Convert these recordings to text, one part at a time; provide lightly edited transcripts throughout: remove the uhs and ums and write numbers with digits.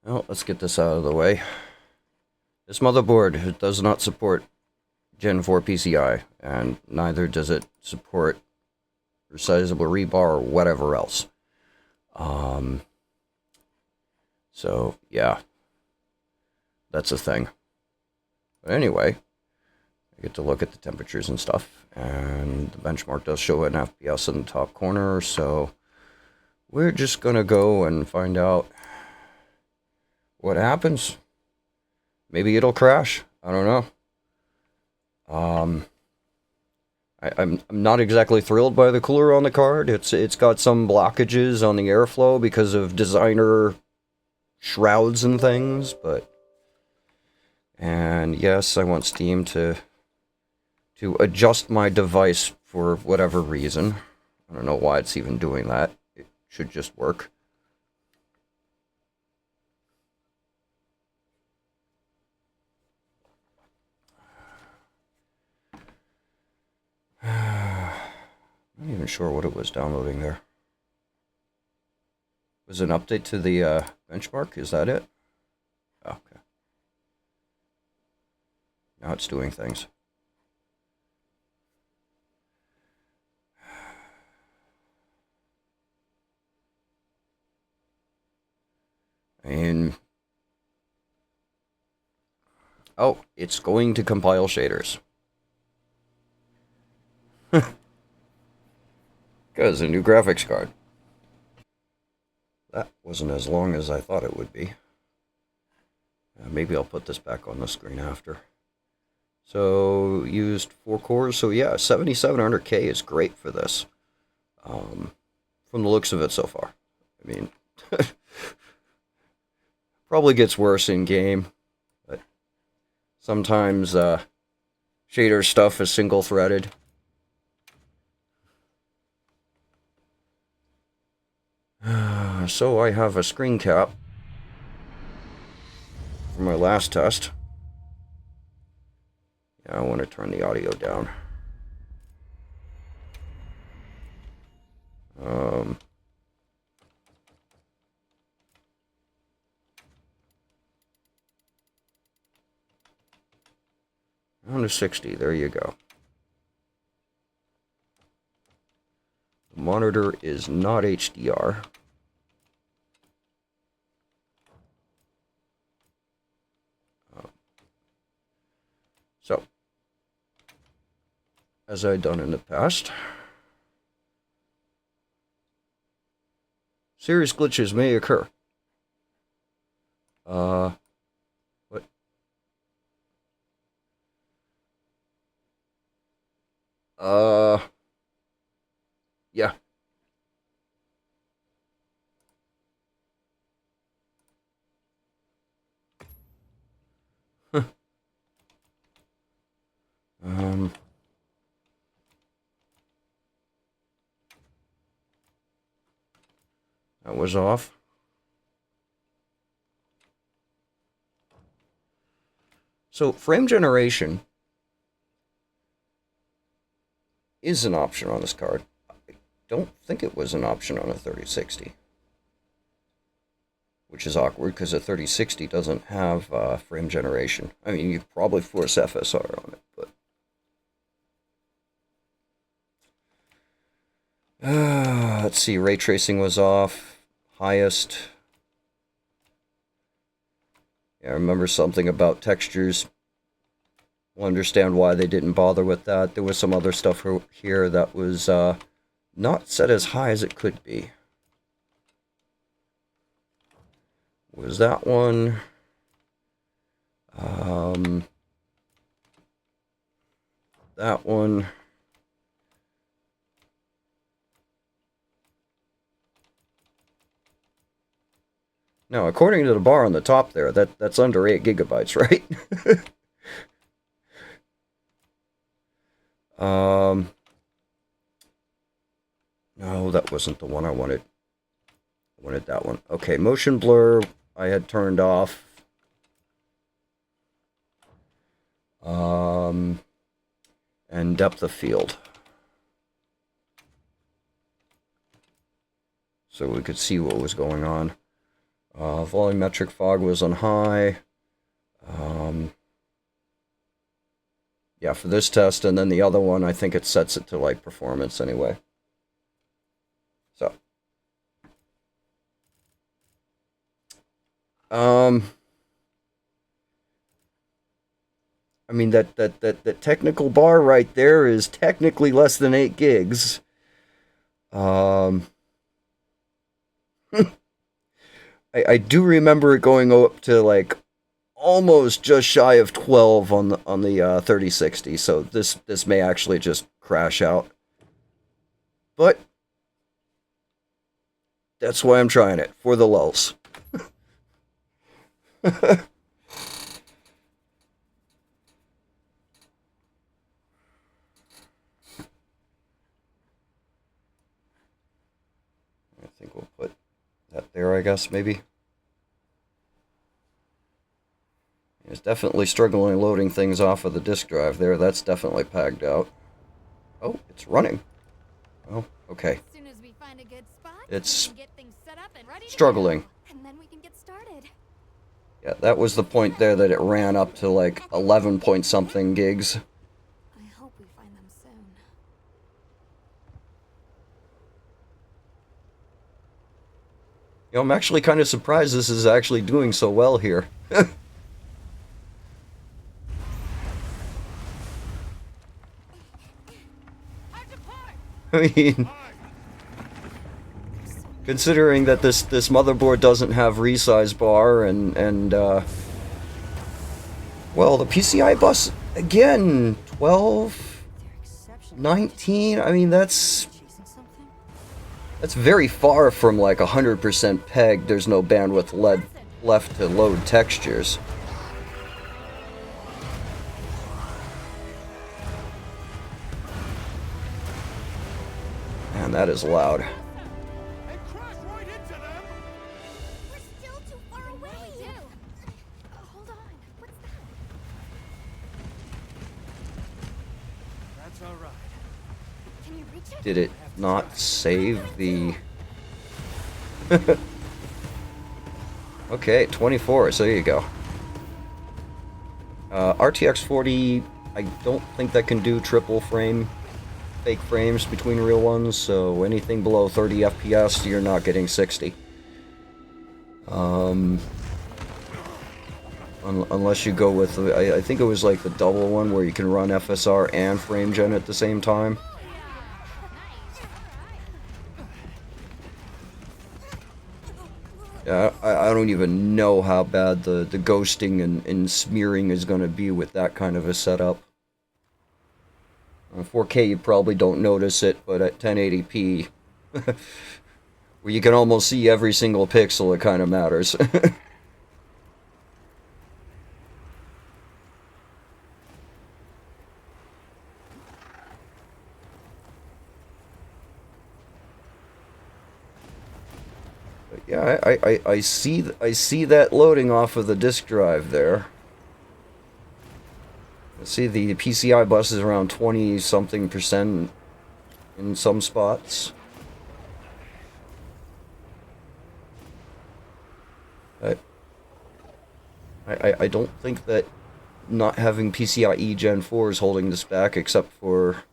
Well, let's get this out of the way. This motherboard does not support Gen 4 PCI, and neither does it support resizable rebar or whatever else. So, yeah, that's a thing. But anyway, I get to look at the temperatures and stuff, and the benchmark does show an FPS in the top corner, so we're just gonna go and find out what happens. Maybe it'll crash. I don't know. I'm not exactly thrilled by the cooler on the card. It's got some blockages on the airflow because of designer shrouds and things, and yes, I want Steam to adjust my device for whatever reason. I don't know why it's even doing that. It should just work. I'm not even sure what it was downloading there. Was it an update to the benchmark? Is that it? Oh, okay. Now it's doing things. And oh, it's going to compile shaders. Because a new graphics card. That wasn't as long as I thought it would be. Maybe I'll put this back on the screen after. So, used 4 cores. So yeah, 7700K is great for this. From the looks of it so far. I mean, probably gets worse in game. But sometimes shader stuff is single threaded. So I have a screen cap for my last test. Yeah, I want to turn the audio down. Down to 60, there you go. The monitor is not HDR. So, as I've done in the past, serious glitches may occur. What? Yeah. um, that was off. So, frame generation is an option on this card. I don't think it was an option on a 3060. Which is awkward because a 3060 doesn't have frame generation. I mean, you could probably force FSR on it, but let's see. Ray tracing was off. Highest. Yeah, I remember something about textures. We'll understand why they didn't bother with that. There was some other stuff here that was not set as high as it could be. Was that one? That one. Now, according to the bar on the top there, that's under 8 gigabytes, right? No, that wasn't the one I wanted. I wanted that one. Okay, motion blur I had turned off. And depth of field. So we could see what was going on. Volumetric fog was on high. Yeah, for this test, and then the other one, I think it sets it to like performance anyway. So, I mean that technical bar right there is technically less than 8 gigs. I do remember it going up to like almost just shy of 12 on the 3060, so this may actually just crash out. But that's why I'm trying it, for the lulz. I think we'll put that there, I guess, maybe. It's definitely struggling loading things off of the disk drive there. That's definitely pagged out. Oh, it's running. Oh, okay. As soon as we find a good spot, it's we can get things set up and ready struggling. And then we can get started. Yeah, that was the point there that it ran up to like 11 point something gigs. I hope we find them soon. You know, I'm actually kind of surprised this is actually doing so well here. I mean, considering that this motherboard doesn't have resize bar and well, the PCI bus again 12, 19. I mean, that's very far from like 100% pegged. There's no bandwidth left to load textures. Man, that is loud. We're still too far away. Hold on. What's that? That's all right. Can you reach it? Did it not save the... Okay, 24, so there you go. RTX40, I don't think that can do triple frame, fake frames between real ones, so anything below 30 FPS, you're not getting 60. Unless you go with, I think it was like the double one where you can run FSR and frame gen at the same time. Yeah, I don't even know how bad the ghosting and smearing is going to be with that kind of a setup. 4K you probably don't notice it, but at 1080p, where you can almost see every single pixel, it kind of matters. Yeah, I see that loading off of the disk drive there. I see the PCI bus is around 20-something% in some spots. I don't think that not having PCIe Gen 4 is holding this back, except for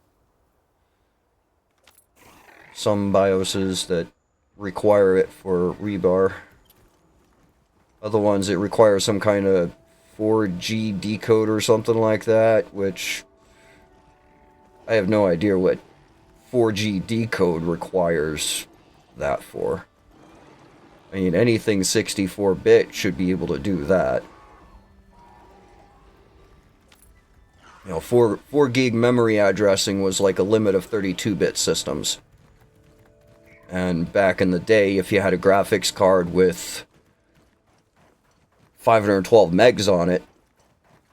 some BIOSes that require it for rebar. Other ones, it requires some kind of 4G decode or something like that, which I have no idea what 4G decode requires that for. I mean, anything 64-bit should be able to do that. You know, 4 gig memory addressing was like a limit of 32-bit systems. And back in the day, if you had a graphics card with 512 megs on it,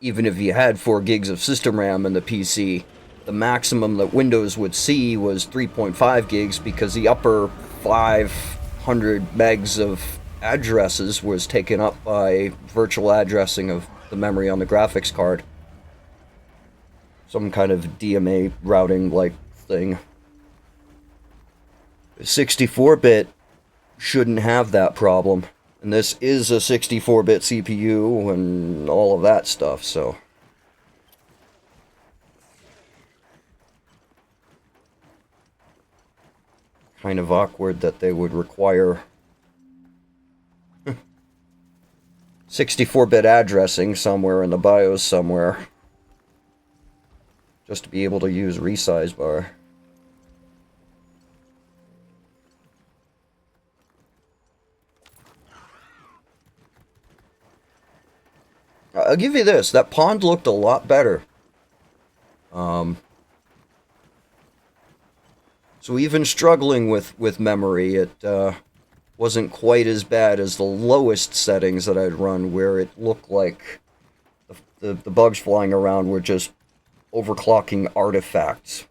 even if you had 4 gigs of system RAM in the PC, the maximum that Windows would see was 3.5 gigs because the upper 500 megs of addresses was taken up by virtual addressing of the memory on the graphics card. Some kind of DMA routing-like thing. 64-bit shouldn't have that problem. And this is a 64-bit CPU and all of that stuff, so... kind of awkward that they would require 64-bit addressing somewhere in the BIOS somewhere just to be able to use resize bar. I'll give you this, that pond looked a lot better. So even struggling with memory, it wasn't quite as bad as the lowest settings that I'd run, where it looked like the bugs flying around were just overclocking artifacts.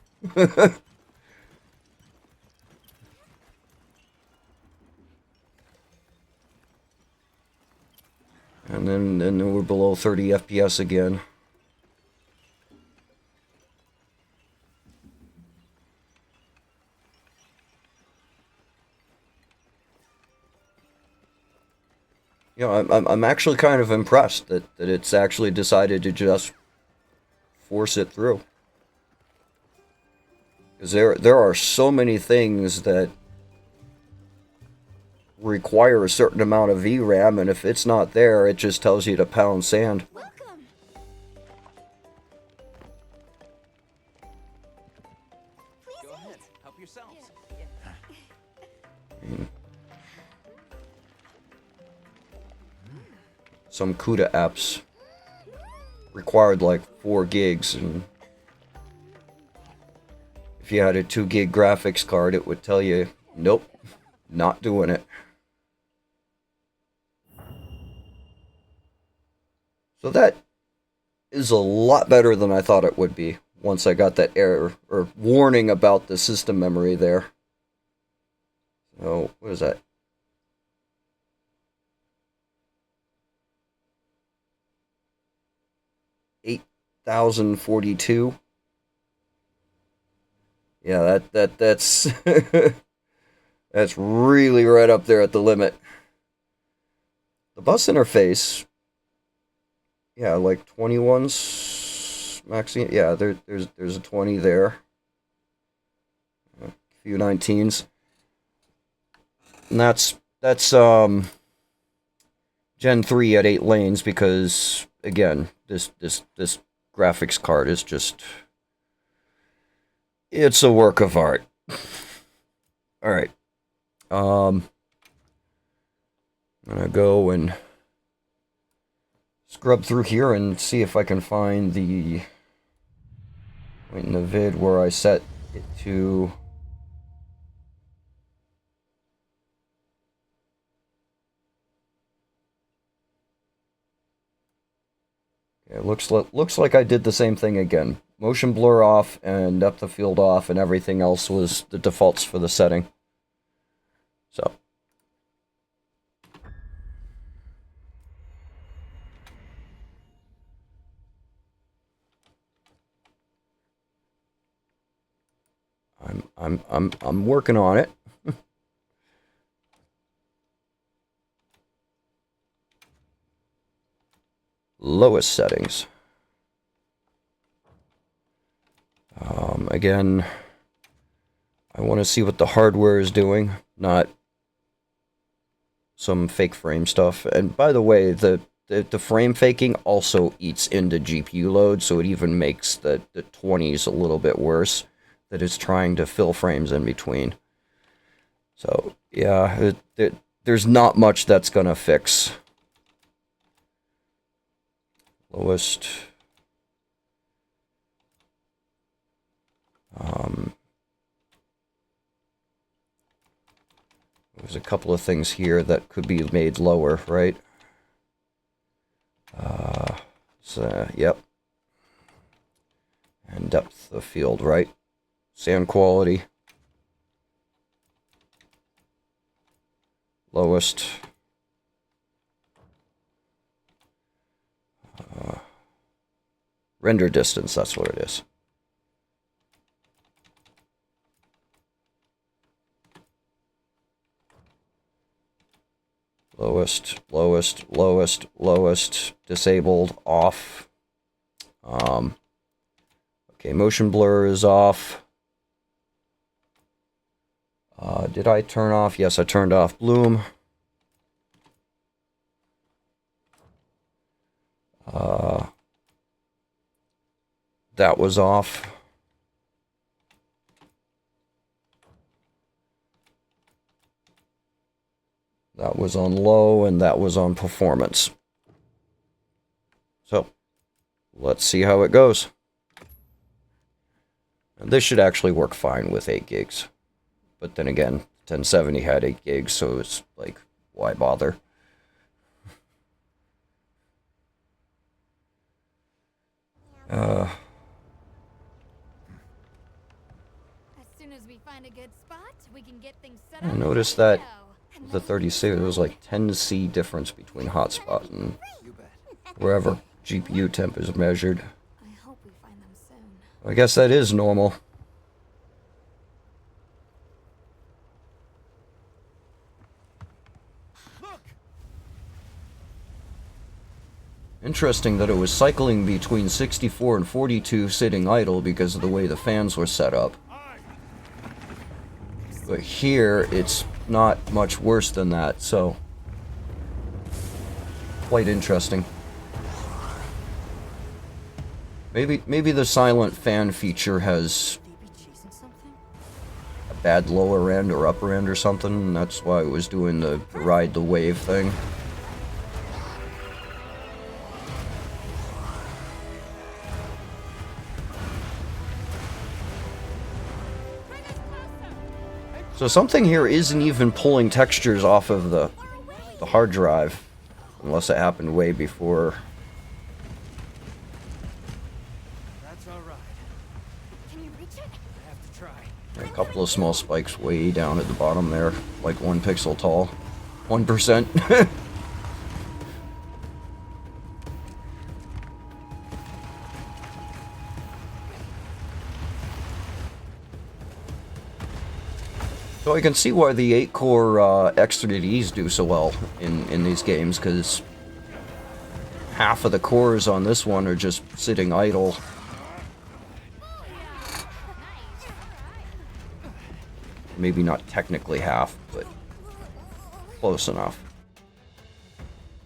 And then we're below 30 FPS again. You know, I'm actually kind of impressed that it's actually decided to just force it through. Because there are so many things that require a certain amount of VRAM, and if it's not there, it just tells you to pound sand. Welcome. Please Go ahead, help yourselves. Some CUDA apps required like 4 gigs, and if you had a 2 gig graphics card, it would tell you, nope, not doing it. So that is a lot better than I thought it would be once I got that error or warning about the system memory there. So, what is that? 8,042. Yeah, that's that's really right up there at the limit. The bus interface, yeah, like 21's maxing. Yeah, there's a 20 there. A few 19s. And that's Gen 3 at 8 lanes, because again, this graphics card is just, it's a work of art. All right. I'm gonna go and scrub through here and see if I can find the point in the vid where I set it to. It looks like I did the same thing again. Motion blur off and depth of field off, and everything else was the defaults for the setting. So. I'm working on it. Lowest settings. Again, I want to see what the hardware is doing, not some fake frame stuff. And by the way, the frame faking also eats into GPU load, so it even makes the 20s a little bit worse, that it's trying to fill frames in between. So, yeah, there's not much that's going to fix. Lowest. There's a couple of things here that could be made lower, right? So, yep. And depth of field, right? Sand quality. Lowest. Render distance, that's what it is. Lowest, lowest, lowest, lowest. Disabled, off. Okay, motion blur is off. Did I turn off? Yes, I turned off bloom. That was off. That was on low, and that was on performance. So, let's see how it goes. And this should actually work fine with 8 gigs. But then again, 1070 had 8 gigs, so it's like, why bother? As soon as we find a good spot, we can get things set I up. noticed that the 36, there was like 10C difference between hotspot and You bet. wherever GPU temp is measured. I hope we find them soon. I guess that is normal. Interesting that it was cycling between 64 and 42 sitting idle because of the way the fans were set up. But here, it's not much worse than that, so... quite interesting. Maybe the silent fan feature has a bad lower end or upper end or something, and that's why it was doing the ride the wave thing. So something here isn't even pulling textures off of the hard drive, unless it happened way before. That's all right. Can you reach it? I have to try. A couple of small spikes way down at the bottom there, like 1 pixel tall. 1%. So I can see why the 8-core X3Ds do so well in these games, because half of the cores on this one are just sitting idle. Maybe not technically half, but close enough.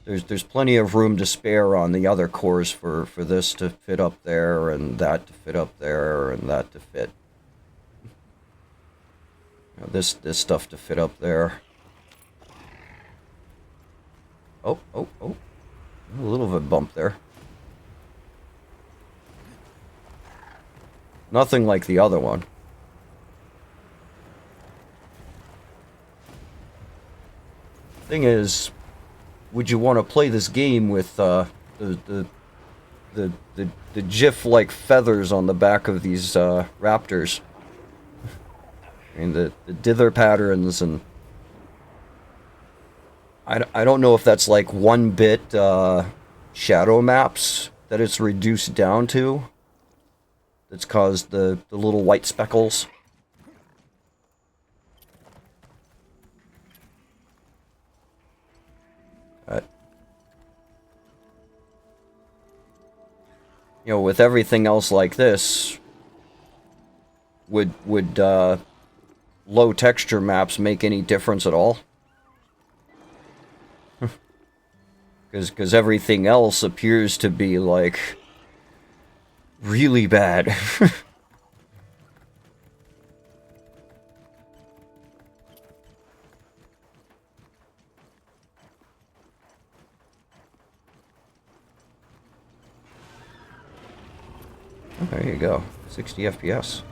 There's plenty of room to spare on the other cores for this to fit up there, and that to fit up there, and that to fit. This stuff to fit up there. Oh. A little of a bump there. Nothing like the other one. Thing is, would you want to play this game with the GIF-like feathers on the back of these raptors? I mean, the dither patterns, and I don't know if that's like 1-bit shadow maps that it's reduced down to that's caused the little white speckles. You know, with everything else like this, would low texture maps make any difference at all? Because everything else appears to be, like, really bad. Oh, there you go. 60 FPS.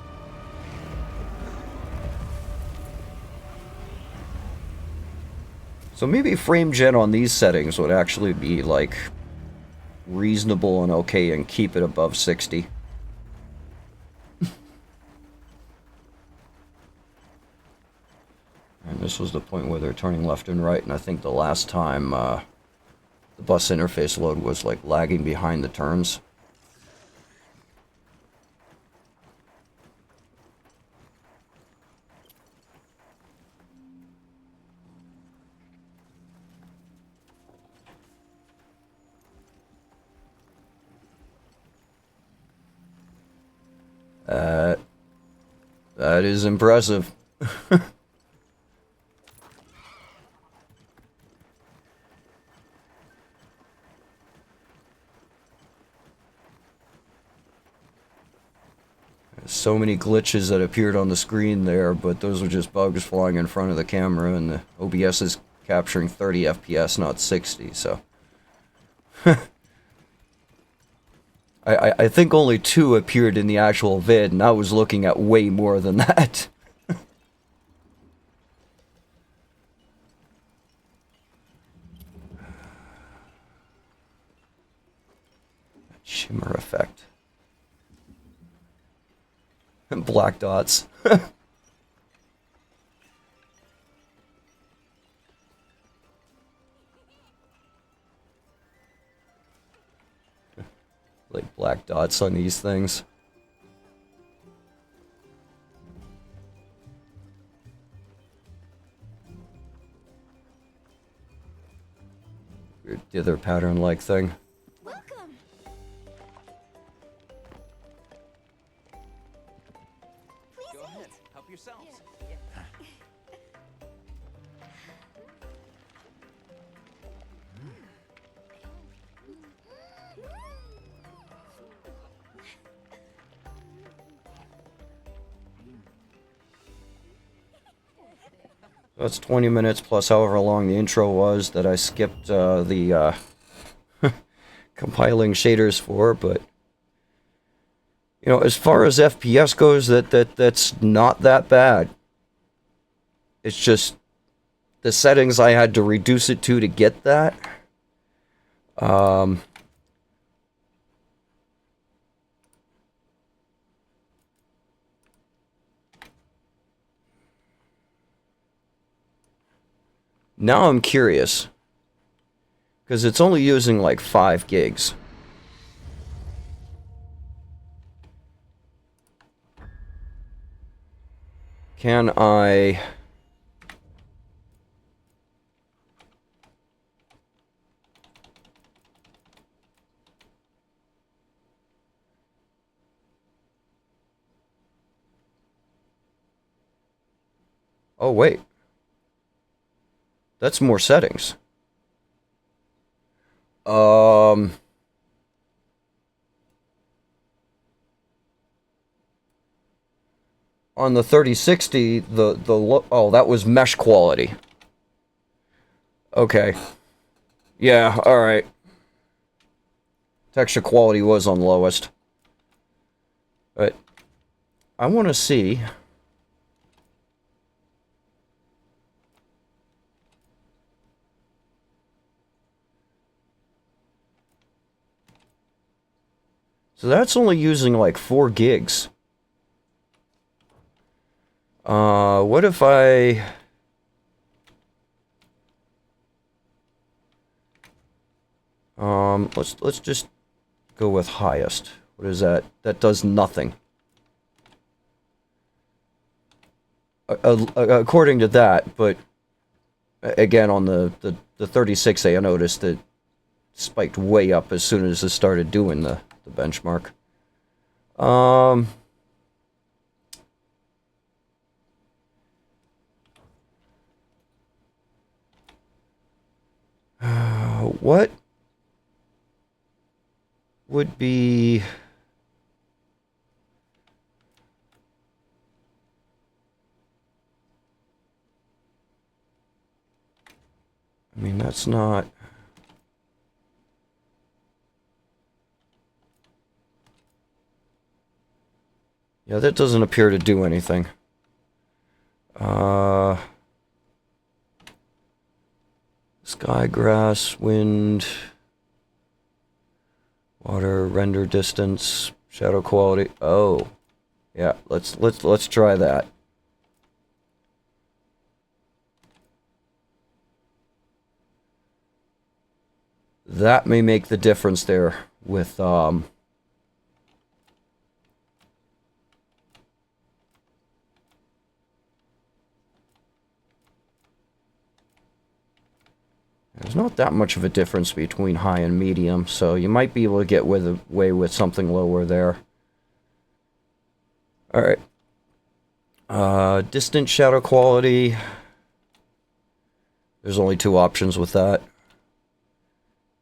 So maybe frame gen on these settings would actually be, like, reasonable and okay and keep it above 60. And this was the point where they're turning left and right, and I think the last time the bus interface load was, like, lagging behind the turns. That is impressive. So many glitches that appeared on the screen there, but those are just bugs flying in front of the camera, and the OBS is capturing 30 FPS, not 60, so... I think only 2 appeared in the actual vid, and I was looking at way more than that. Shimmer effect. And black dots. Like black dots on these things. Weird dither pattern-like thing. Welcome. Please Go ahead. eat. Help yourselves. That's 20 minutes plus however long the intro was that I skipped the compiling shaders for, but you know, as far as FPS goes, that's not that bad. It's just the settings I had to reduce it to get that. Now I'm curious, because it's only using like 5 gigs. Can I... Oh, wait. That's more settings. On the 3060, oh, that was mesh quality. Okay. Yeah, alright. Texture quality was on lowest. But I want to see... So that's only using like 4 gigs. What if I... let's just go with highest. What is that? That does nothing. According to that, but again on the 36A, I noticed that it spiked way up as soon as it started doing the benchmark. What would be... I mean, that's not... Yeah, that doesn't appear to do anything. Sky, grass, wind, water, render distance, shadow quality. Oh, yeah. Let's try that. That may make the difference there with there's not that much of a difference between high and medium, so you might be able to get away with something lower there. Alright. Distant shadow quality. There's only two options with that.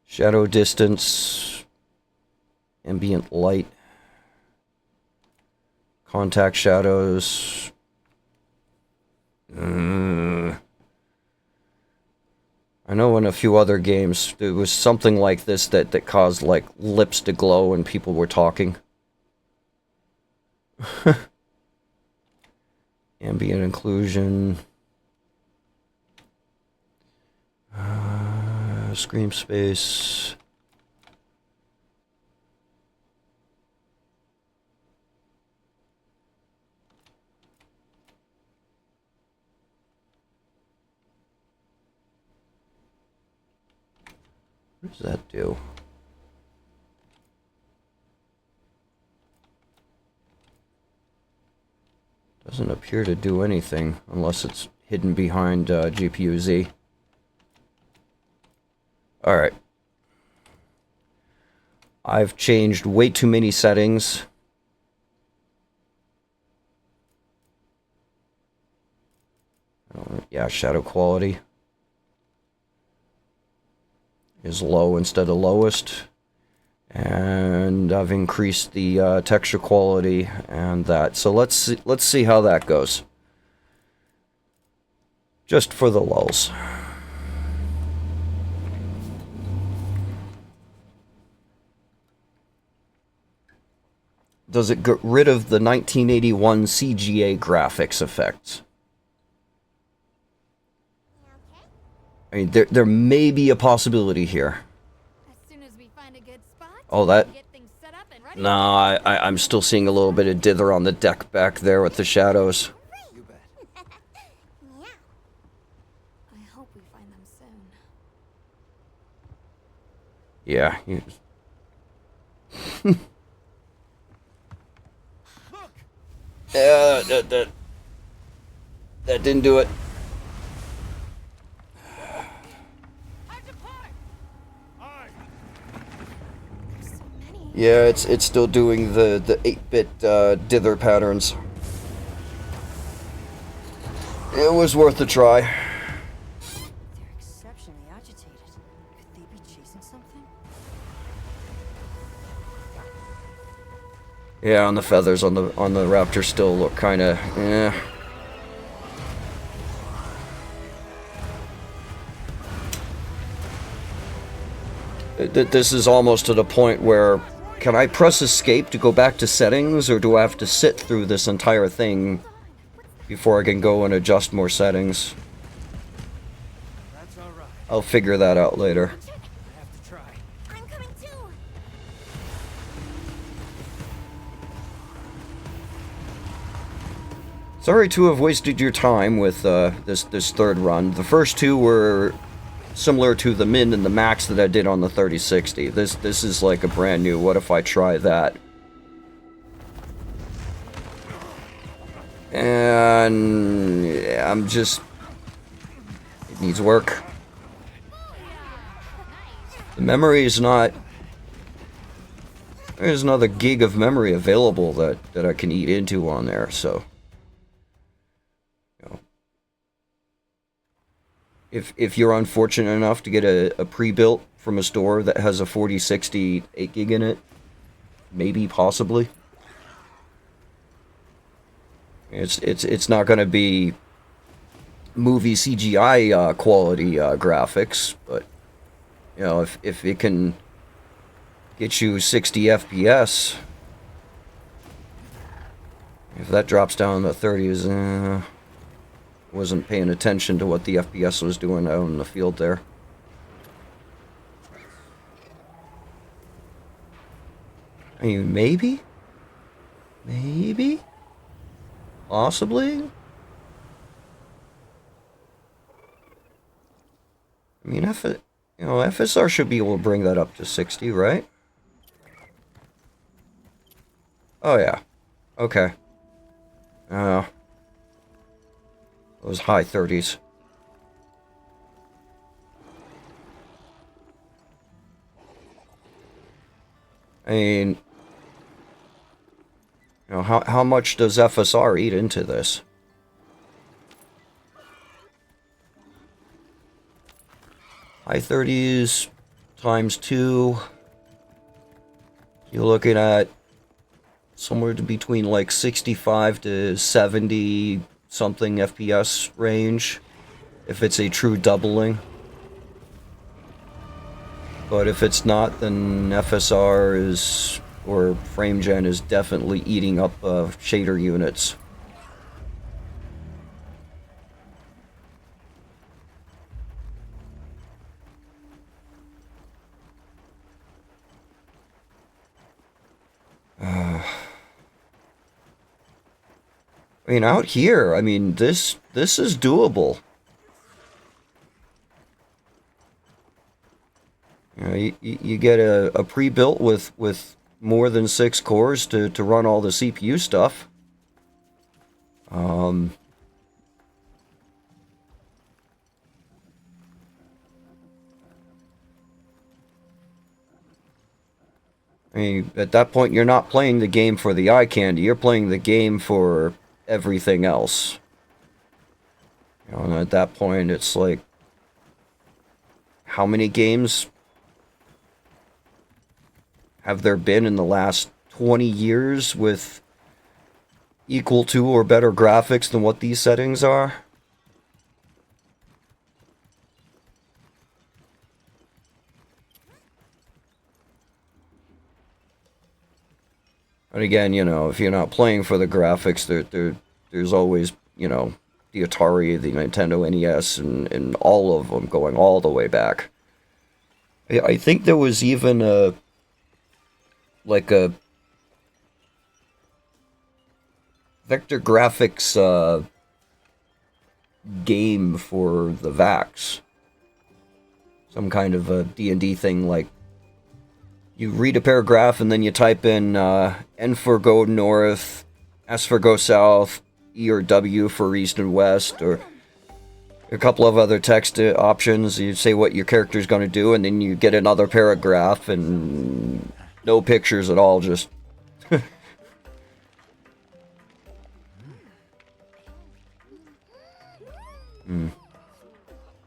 Shadow distance. Ambient light. Contact shadows. I know in a few other games there was something like this that caused like lips to glow when people were talking. Ambient inclusion. Screen space. What does that do? Doesn't appear to do anything unless it's hidden behind GPU Z. Alright. I've changed way too many settings. Yeah, shadow quality is low instead of lowest. And I've increased the texture quality and that. So let's see how that goes. Just for the lulz. Does it get rid of the 1981 CGA graphics effects? I mean, there may be a possibility here. As soon as we find a good spot, Oh, that... get things set up and ready. No, I'm still seeing a little bit of dither on the deck back there with the shadows. You bet. Yeah. I hope we find them soon. Yeah. Yeah, that didn't do it. There's so many. Yeah, it's still doing the 8-bit dither patterns. It was worth a try. They're exceptionally agitated. Could they be chasing something? Yeah, and the feathers on the raptor still look kind of This is almost to the point where, can I press escape to go back to settings, or do I have to sit through this entire thing before I can go and adjust more settings? That's all right. I'll figure that out later. I have to try. I'm coming too. Sorry to have wasted your time with this third run. The first two were similar to the min and the max that I did on the 3060. This is like a brand new, what if I try that? And yeah, I'm just... It needs work. The memory is not... There's another gig of memory available that I can eat into on there, so... If you're unfortunate enough to get a pre-built from a store that has a 4060 8 gig in it, maybe, possibly. It's not going to be movie CGI quality graphics, but you know, if it can get you 60 FPS, if that drops down to 30s, wasn't paying attention to what the FPS was doing out in the field there. I mean, maybe? Maybe? Possibly? I mean, FSR should be able to bring that up to 60, right? Oh, yeah. Okay. Those high 30s. I mean, You know, how much does FSR eat into this? High 30s times 2. You're looking at somewhere between like 65 to 70 something FPS range, if it's a true doubling. But if it's not, then FSR is, or FrameGen is definitely eating up shader units. I mean, out here, I mean, this is doable. You know, you get a pre-built with more than 6 cores to run all the CPU stuff. I mean, at that point, you're not playing the game for the eye candy. You're playing the game for everything else. You know, and at that point, it's like, how many games have there been in the last 20 years with equal to or better graphics than what these settings are? And again, you know, if you're not playing for the graphics, there's always, you know, the Atari, the Nintendo NES, and all of them going all the way back. I think there was even a vector graphics game for the VAX. Some kind of a D&D thing, like you read a paragraph and then you type in N for go north, S for go south, E or W for east and west, or a couple of other text options. You say what your character's going to do, and then you get another paragraph, and no pictures at all, just...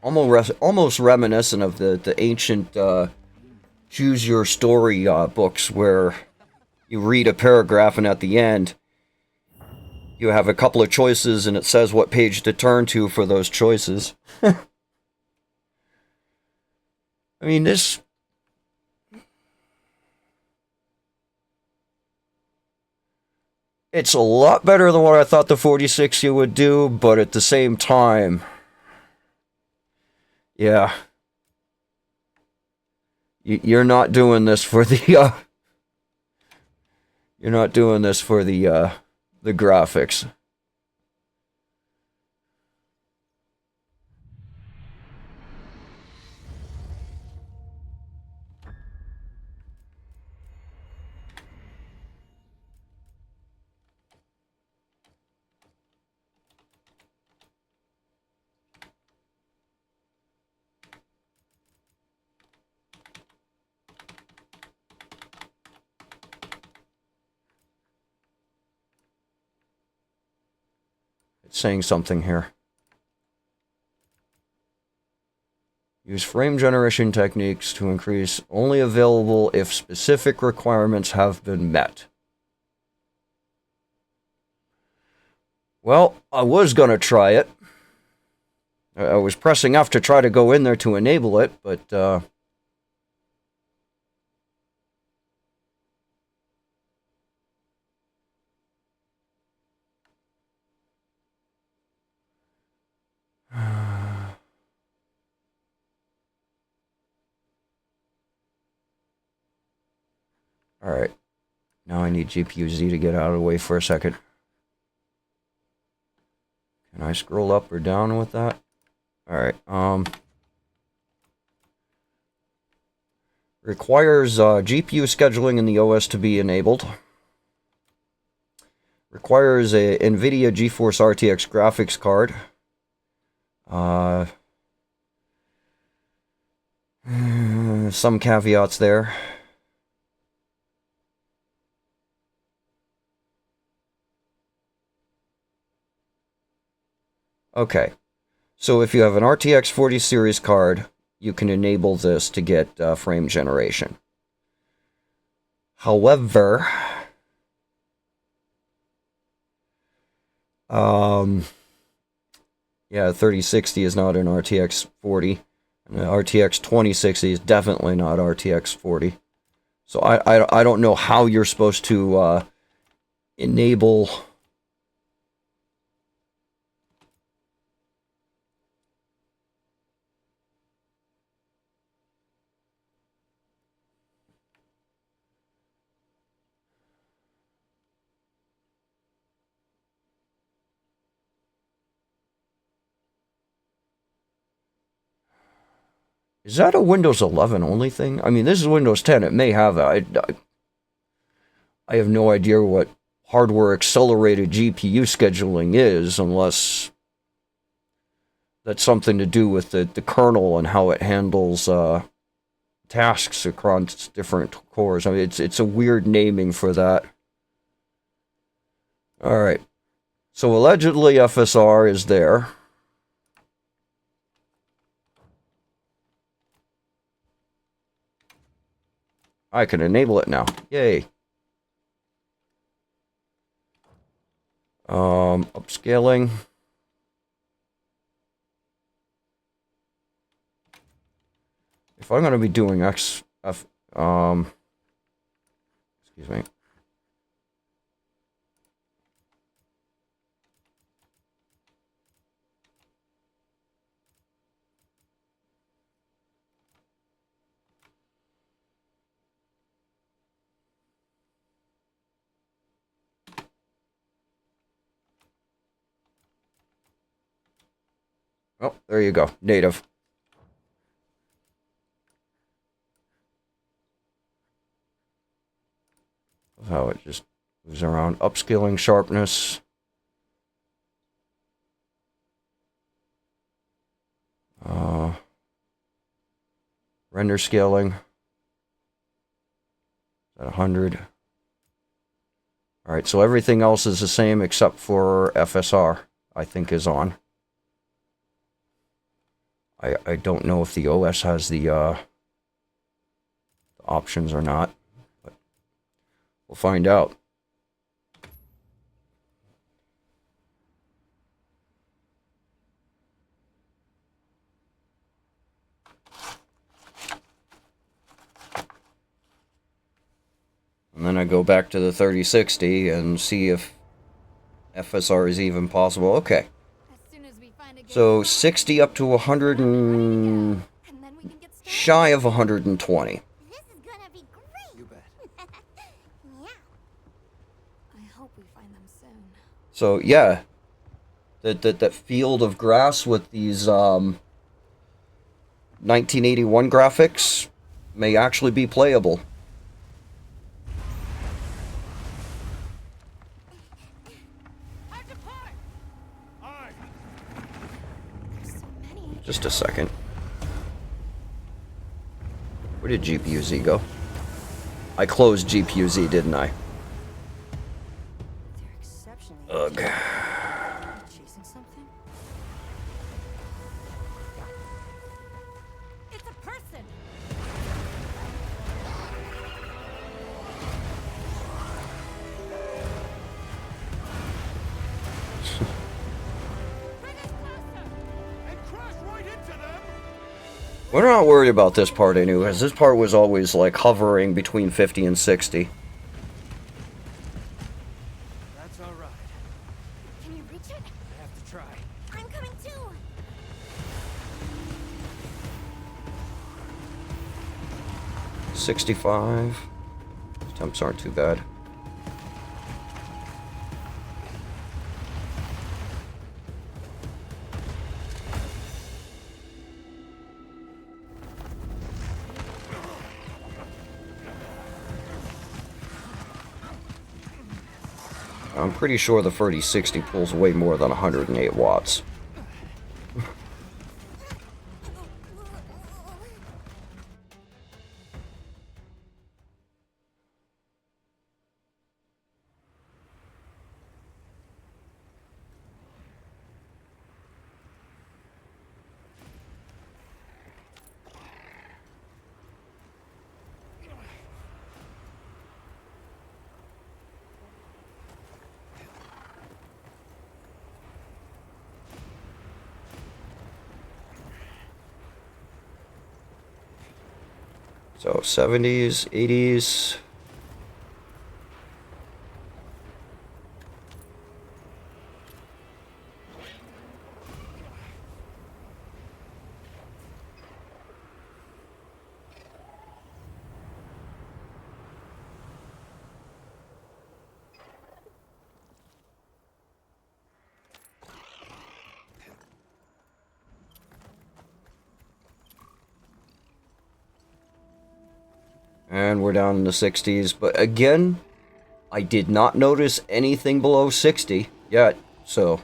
Almost reminiscent of the ancient choose your story books, where you read a paragraph and at the end you have a couple of choices and it says what page to turn to for those choices. I mean, this... It's a lot better than what I thought the 4060 would do, but at the same time... Yeah. You're not doing this for the, You're not doing this for the graphics. It's saying something here. Use frame generation techniques to increase only available if specific requirements have been met. Well, I was gonna try it. I was pressing F to try to go in there to enable it, but alright. Now I need GPU-Z to get out of the way for a second. Can I scroll up or down with that? Alright, requires GPU scheduling in the OS to be enabled. Requires a NVIDIA GeForce RTX graphics card. Some caveats there. Okay. So if you have an RTX 40 series card, you can enable this to get frame generation. However, yeah, 3060 is not an RTX 40. And the RTX 2060 is definitely not RTX 40. So I don't know how you're supposed to enable... Is that a Windows 11 only thing? I mean, this is Windows 10. It may have that. I have no idea what hardware accelerated GPU scheduling is, unless that's something to do with the kernel and how it handles tasks across different cores. I mean, it's a weird naming for that. All right. So allegedly FSR is there. I can enable it now. Yay. Upscaling. If I'm going to be doing excuse me. Oh, there you go. Native. How it just moves around. Upscaling sharpness. Render scaling. At 100. Alright, so everything else is the same except for FSR, I think is on. I don't know if the OS has the options or not, but we'll find out. And then I go back to the 3060 and see if FSR is even possible. Okay. So 60 up to 100 and shy of 120. This is gonna be great. You bet. Yeah. I hope we find them soon. So yeah, that field of grass with these 1981 graphics may actually be playable. There's so many. Just a second. Where did GPU-Z go? I closed GPU-Z, didn't I? They're exceptionally Ugh. chasing something. It's a person. And crash right into them! We're not worried about this part anyway, because this part was always like hovering between 50 and 60. That's all right. Can you reach it? I have to try. I'm coming too. 65. Temps aren't too bad. I'm pretty sure the 3060 pulls way more than 108 watts. So 70s, 80s. And we're down in the 60s. But again, I did not notice anything below 60 yet. So,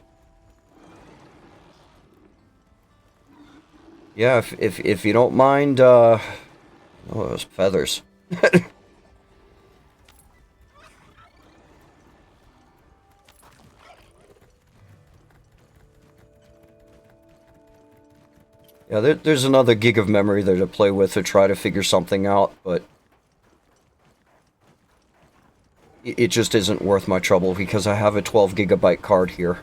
yeah, if you don't mind, oh, those feathers. Yeah, there's another gig of memory there to play with to try to figure something out, but it just isn't worth my trouble because I have a 12 gigabyte card here.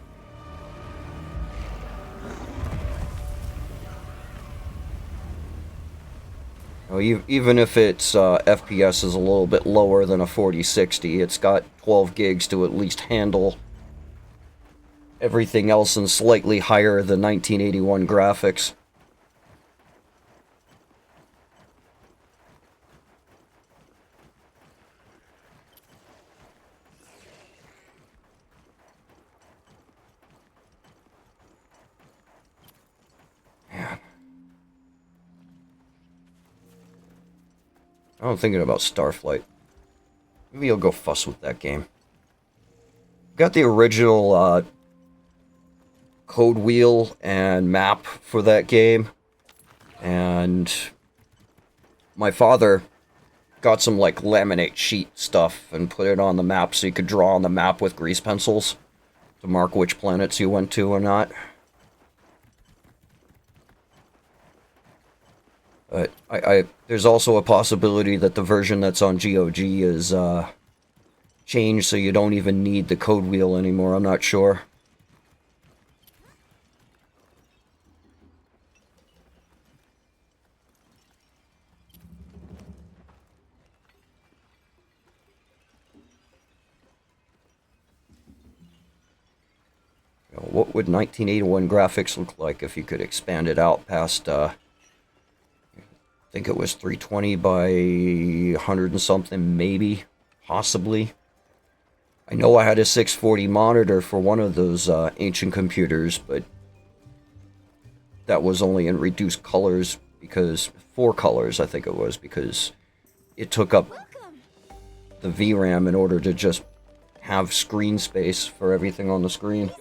Even if its FPS is a little bit lower than a 4060, it's got 12 gigs to at least handle everything else and slightly higher than 1981 graphics. Man. I'm thinking about Starflight. Maybe I'll go fuss with that game. Got the original code wheel and map for that game, and my father got some like laminate sheet stuff and put it on the map so you could draw on the map with grease pencils to mark which planets you went to or not. But there's also a possibility that the version that's on GOG is changed so you don't even need the code wheel anymore. I'm not sure. What would 1981 graphics look like if you could expand it out past, I think it was 320 by 100 and something, maybe, possibly. I know I had a 640 monitor for one of those ancient computers, but that was only in reduced colors because, 4 colors I think it was, because it took up the VRAM in order to just have screen space for everything on the screen.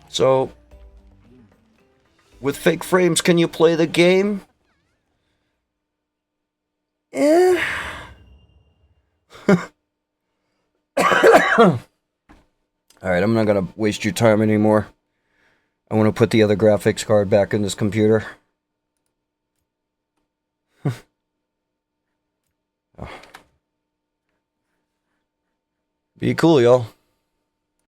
So, with fake frames, can you play the game? Eh. Alright, I'm not gonna waste your time anymore. I want to put the other graphics card back in this computer. Oh. Be cool, y'all.